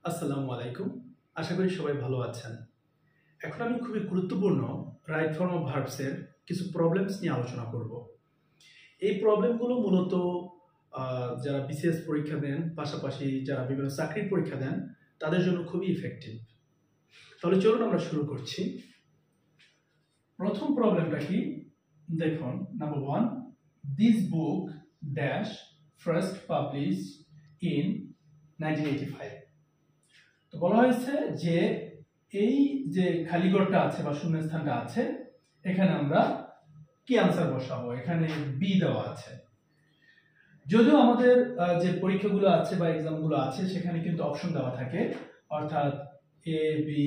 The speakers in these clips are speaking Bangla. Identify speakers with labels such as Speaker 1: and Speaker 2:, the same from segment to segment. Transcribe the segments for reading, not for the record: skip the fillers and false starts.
Speaker 1: আসসালামু আলাইকুম। আশা করি সবাই ভালো আছেন। এখন আমি খুবই গুরুত্বপূর্ণ রাইট ফর্ম অফ ভার্বস এর কিছু প্রবলেমস নিয়ে আলোচনা করব। এই প্রবলেমগুলো মূলত যারা বিসিএস পরীক্ষা দেন, পাশাপাশি যারা বিভিন্ন চাকরির পরীক্ষা দেন, তাদের জন্য খুবই ইফেক্টিভ। তাহলে চলুন আমরা শুরু করছি। প্রথম প্রবলেমটা কি দেখুন, number 1, this book dash first published in 1985। তো বলা হয়েছে যে এই যে খালি ঘরটা আছে বা শূন্যস্থানটা আছে, এখানে আমরা কি আনসার বসাবো? এখানে বি দেওয়া আছে। যদিও আমাদের যে পরীক্ষাগুলো আছে বা এক্সামগুলো আছে সেখানে কিন্তু অপশন দেওয়া থাকে, অর্থাৎ এ বি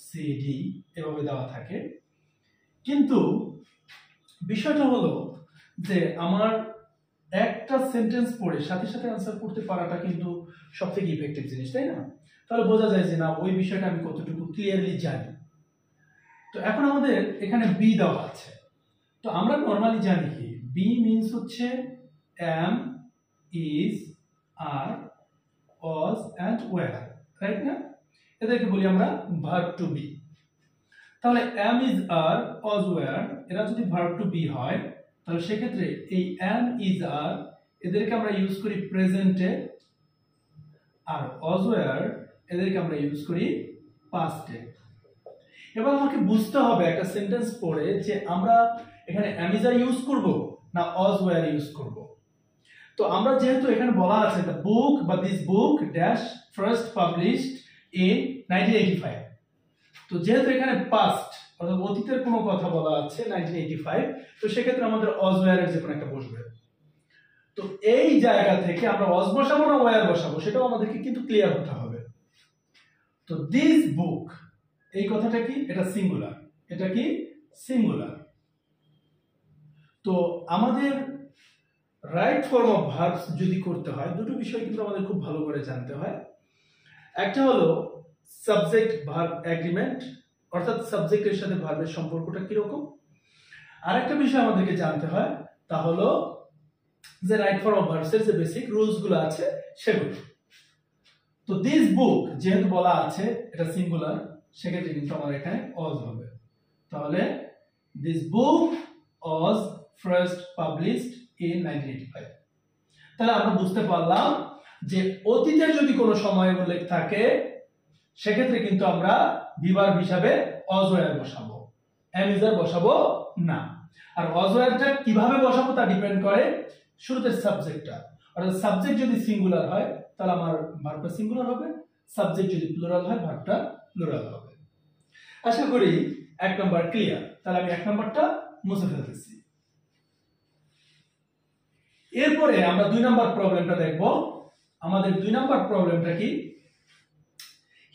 Speaker 1: সি ডি এভাবে দেওয়া থাকে, কিন্তু বিষয়টা হলো যে আমার একটা সেন্টেন্স পড়ে সাথে সাথে আনসার করতে পারাটা কিন্তু সবথেকে ইফেক্টিভ জিনিস, তাই না? তাহলে বোঝা যায় যে না, ওই বিষয়টা আমি কতটুকু ক্লিয়ারলি জানি। তো এখন আমাদের এখানে বি দেওয়া আছে। তো আমরা নরমালি জানি কি বি মিন্স হচ্ছে am, is, are, was and were, right না? এদেরকে বলি আমরা ভার্ব টু বি। তাহলে am, is, are, was, were এরা যদি ভার্ব টু বি হয়, তাহলে সেক্ষেত্রে এই এম, ইজ, আর এদেরকে আমরা ইউজ করি প্রেজেন্টে, আর ওয়াজ, ওয়্যার এদেরকে আমরা ইউজ করি পাস্টে। এবার আমাকে বুঝতে হবে একটা সেন্টেন্স পড়ে যে আমরা এখানে এম, ইজ, আর ইউজ করব না ওয়াজ, ওয়্যার ইউজ করব। তো আমরা যেহেতু এখানে বলা আছে দ্য বুক বা this book dash first published in 1985, তো যেহেতু এখানে পাস্ট অর্থাৎ অতীতের কোনো কথা বলা আছে 1985, তো সেক্ষেত্রে আমাদের ওয়াজ, ওয়্যার এর যে কোনো একটা বসবে। তো এই জায়গা থেকে আমরা ওয়াজ বসাবো না ওয়্যার বসাবো সেটাও আমাদেরকে কিন্তু ক্লিয়ার হতে হবে। তো দিস বুক এই কথাটা কি? এটা সিঙ্গুলার। এটা কি? সিঙ্গুলার। তো আমাদের রাইট ফর্ম অফ ভার্বস যদি করতে হয়, দুটো বিষয় কিন্তু আমাদের খুব ভালো করে জানতে হয়। একটা হলো সাবজেক্ট ভার্ব এগ্রিমেন্ট, অর্থাৎ সাবজেক্টের সাথে ভার্বের সম্পর্কটা কিরকম। আর একটা বিষয় আমাদেরকে জানতে হয়, তা হলো যে রাইট ফর্ম অফ ভার্বস এর যে বেসিক রুলস গুলো আছে সেগুলো। তো দিস বুক যেহেতু বলা আছে এটা সিঙ্গুলার, সেক্ষেত্রে কিন্তু আমার এখানে ওয়াজ হবে। তাহলে this book was first published in 1985। তাহলে আমরা বুঝতে পারলাম যে অতীতের যদি কোনো সময়ের উল্লেখ থাকে সেক্ষেত্রে কিন্তু আমরা বিভার্ব হিসাবে ওয়াজ, ওয়্যার বসাবো, এম, ইজ, আর বসাবো না। আর ওয়াজ, ওয়্যারটা কিভাবে বসাবো তা ডিপেন্ড করে শুরুতে সাবজেক্টটা, অর্থাৎ সাবজেক্ট যদি সিঙ্গুলার হয় তাহলে আমার ভার্বটা সিঙ্গুলার হবে, সাবজেক্ট যদি প্লুরাল হয় ভার্বটা প্লুরাল হবে। আশা করি এক নাম্বার ক্লিয়ার। তাহলে আমি এক নাম্বারটা মুছে ফেলতেছি। এরপরে আমরা দুই নাম্বার প্রবলেমটা দেখব। আমাদের দুই নাম্বার প্রবলেমটা কি?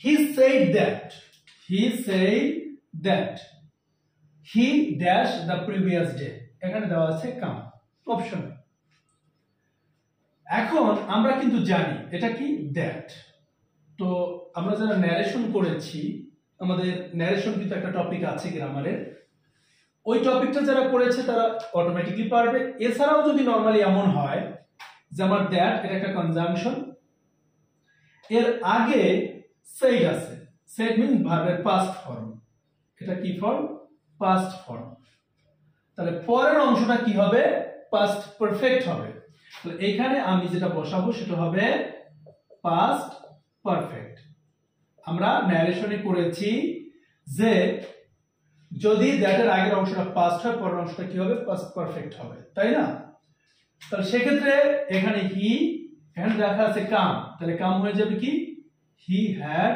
Speaker 1: হি said that he dash the previous day, এখানে দেওয়া আছে কাম অপশন। এখন আমরা কিন্তু জানি এটা কি দ্যাট। তো আমরা যারা ন্যারেশন করেছি, আমাদের ন্যারেশন কিন্তু একটা টপিক আছে গ্রামারের, ওই টপিকটা যারা করেছে তারা অটোমেটিকলি পারবে। এছাড়াও যদি নরমালি এমন হয় যে আমার দ্যাট এটা একটা কনজাংশন, এর আগে said আছে, said মিন্স ভার্বের পাস্ট ফর্ম, এটা কি ফর্ম? Past form. তাহলে পরের অংশটা কি হবে? পাস্ট পারফেক্ট হবে। তাহলে এখানে আমি যেটা বসাবো সেটা হবে পাস্ট পারফেক্ট। আমরা ন্যারেশনে করেছি যে যদি দ্যাটের আগের অংশটা পাস্ট হয় পরের অংশটা কি হবে? পাস্ট পারফেক্ট হবে, তাই না? তাহলে সেক্ষেত্রে এখানে হি, এখানে দেখা আছে কাম, তাহলে কাম হয়ে যাবে কি? হি হ্যাড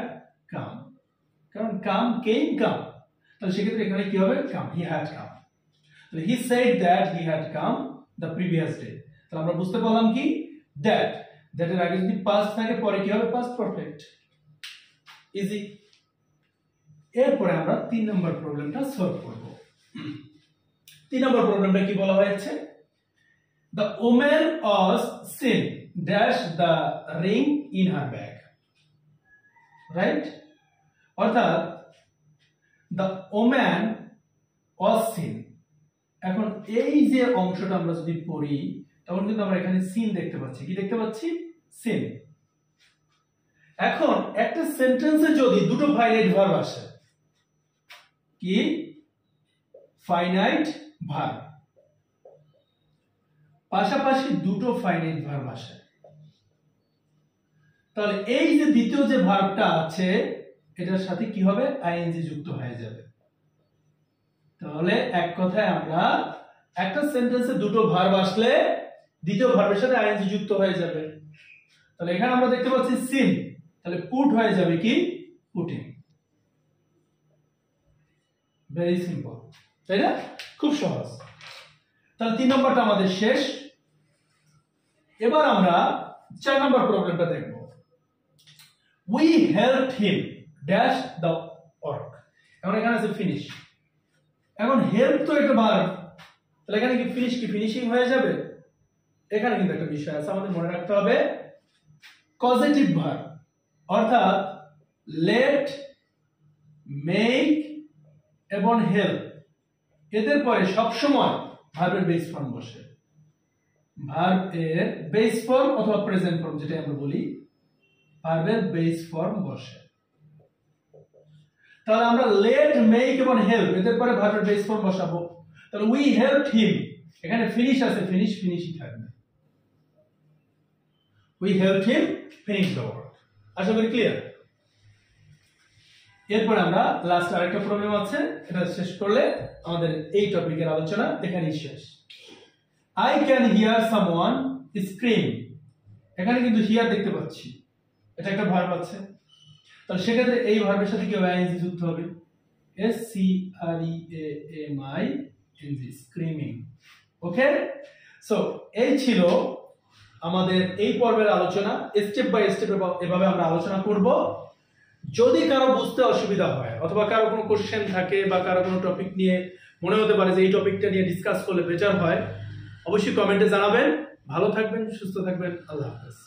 Speaker 1: কাম, কারণ কাম কেম কাম, তাহলে সেক্ষেত্রে এখানে কি হবে? Come, he had come. তাহলে he said that he had come the previous day. তাহলে আমরা বুঝতে পারলাম কি দ্যাট, দ্যাটের আগে যদি পাস্ট থাকে পরে কি হবে? Past perfect. ইজি। এরপরে আমরা 3 নম্বর প্রবলেমটা সলভ করব। 3 নম্বর প্রবলেমটা কি বলা হয়েছে? The woman was seen dash the ring in her bag, right? অর্থাৎ the woman was seen, এখন এই যে অংশটা আমরা যদি পড়ি তখন কিন্তু আমরা এখানে সিন দেখতে পাচ্ছি। কি দেখতে পাচ্ছি? সিন। এখন একটা সেন্টেন্সে যদি দুটো ফাইনাইট ভার্ব আসে, কি ফাইনাইট ভার্ব, পাশাপাশি দুটো ফাইনাইট ভার্ব আসে, তাহলে এই যে দ্বিতীয় যে ভার্বটা আছে এটার সাথে কি হবে, আইএনজি যুক্ত হয়ে যাবে। তাহলে এক কথায় আমরা একটা সেন্টেন্সে দুটো ভার্ব আসলে দ্বিতীয় ভার্বের সাথে আইএনজি যুক্ত হয়ে যাবে। তাহলে এখানে আমরা দেখতে পাচ্ছি সিন, তাহলে পুট হয়ে যাবে কি পুটিং। ভেরি সিম্পল, তাই না? খুব সহজ। তাহলে 3 নম্বরটা আমাদের শেষ। এবার আমরা 4 নম্বর প্রবলেমটা দেখব। We helped him dash the work. এখন এখানে আছে ফিনিশ। এখন হেল্প তো একটা ভার্ব, তাহলে এখানে কি ফিনিশ কি ফিনিশিং হয়ে যাবে? এখানে কিন্তু একটা বিষয় আছে আমাদের মনে রাখতে হবে, কজেটিভ ভার্ব অর্থাৎ লেট, মেক এবং হেল্প এদের পরে সবসময় ভার্বের বেস ফর্ম বসে। ভার্ব এর বেস ফর্ম অথবা প্রেজেন্ট ফর্ম যেটা আমরা বলি, ভার্বের বেস ফর্ম বসে। তাহলে আমরা লেট, মেক এবং হেল্প এদের পরে ভার্বের বেস ফর্ম বসাবো। তাহলে উই হেল্পড হিম, এখানে ফিনিশ আছে, ফিনিশ ফিনিশই থাকবে। We helped him finish the work. আশা করি ক্লিয়ার। এরপর আমরা লাস্ট আরেকটা প্রবলেম আছে, এটা শেষ করলে আমাদের এই টপিকের আলোচনা এখানেই শেষ। I can here someone scream, এখানে কিন্তু হিয়ার দেখতে পাচ্ছি, এটা একটা ভার্ব আছে, তাহলে সেক্ষেত্রে এই ভার্বের সাথে কি হবে, আইএনজি যুক্ত হবে। S C R E A M I N G, screaming. Okay, so এই ছিল আমাদের এই পর্বের আলোচনা। স্টেপ বাই স্টেপ এভাবে আমরা আলোচনা করব। যদি কারো বুঝতে অসুবিধা হয় অথবা কারো কোনো কোশ্চেন থাকে বা কারো কোনো টপিক নিয়ে মনে হতে পারে যে এই টপিকটা নিয়ে ডিসকাস করলে বেটার হয়, অবশ্যই কমেন্টে জানাবেন। ভালো থাকবেন, সুস্থ থাকবেন, আল্লাহ হাফেজ।